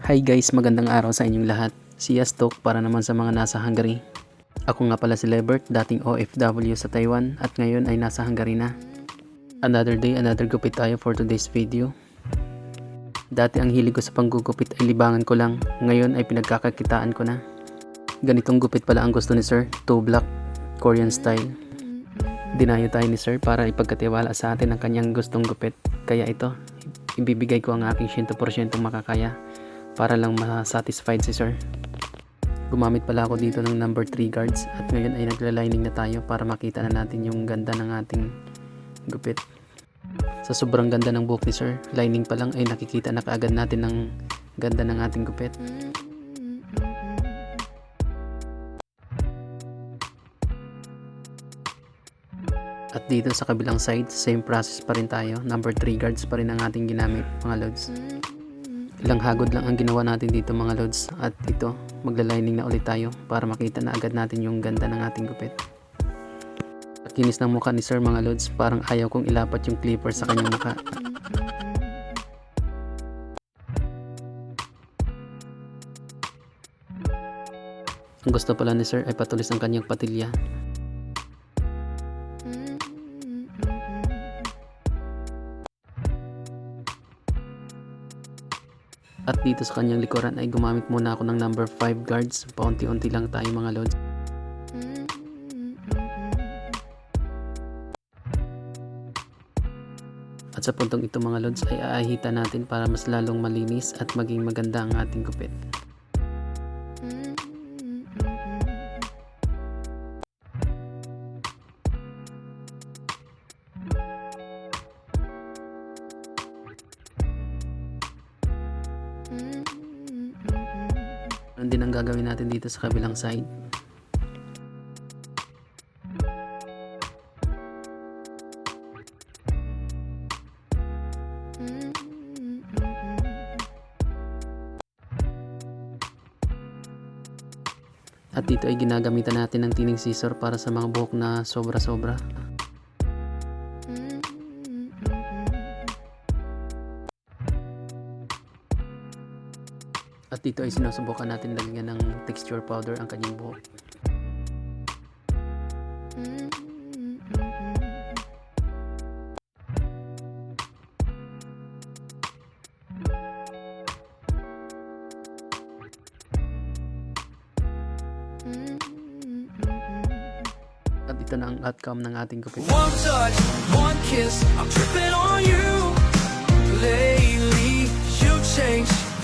Hi guys, magandang araw sa inyong lahat. Si Yastok para naman sa mga nasa Hungary. Ako nga pala si Lebert, dating OFW sa Taiwan at ngayon ay nasa Hungary na. Another day, another gupit tayo for today's video. Dati ang hilig ko sa panggugupit ay libangan ko lang, ngayon ay pinagkakakitaan ko na. Ganitong gupit pala ang gusto ni Sir, 2 block, Korean style. Dinayo tayo ni Sir para ipagkatiwala sa atin ang kanyang gustong gupit. Kaya ito, ibibigay ko ang aking 100% makakaya para lang ma-satisfied si Sir. Gumamit pala ako dito ng number 3 guards at ngayon ay nagla-lining na tayo para makita na natin yung ganda ng ating gupit. Sa sobrang ganda ng buhok ni Sir, lining pa lang ay nakikita na kaagad natin ng ganda ng ating gupit. At dito sa kabilang side, same process pa rin tayo. Number 3 guards pa rin ang ating ginamit, mga lods. Ilang hagod lang ang ginawa natin dito, mga lods. At ito, magla-lining na ulit tayo para makita na agad natin yung ganda ng ating gupit. At kinis ng mukha ni Sir, mga lods. Parang ayaw kong ilapat yung clipper sa kanyang mukha. Ang gusto pala ni Sir ay patulis ang kanyang patilya. At dito sa kanyang likuran ay gumamit muna ako ng number 5 guards. Paunti-unti lang tayo, mga lods. At sa puntong ito, mga lods, ay aahita natin para mas lalong malinis at maging maganda ang ating gupit. Ano din ang gagawin natin dito sa kabilang side. At dito ay ginagamitan natin ng tining scissor para sa mga buhok na sobra-sobra. At dito ay sinusubukan natin lagyan ng texture powder ang kanyang buhok. At ito na ang outcome ng ating gupit. One touch, one kiss, I'm tripping on you. Lately, you changed.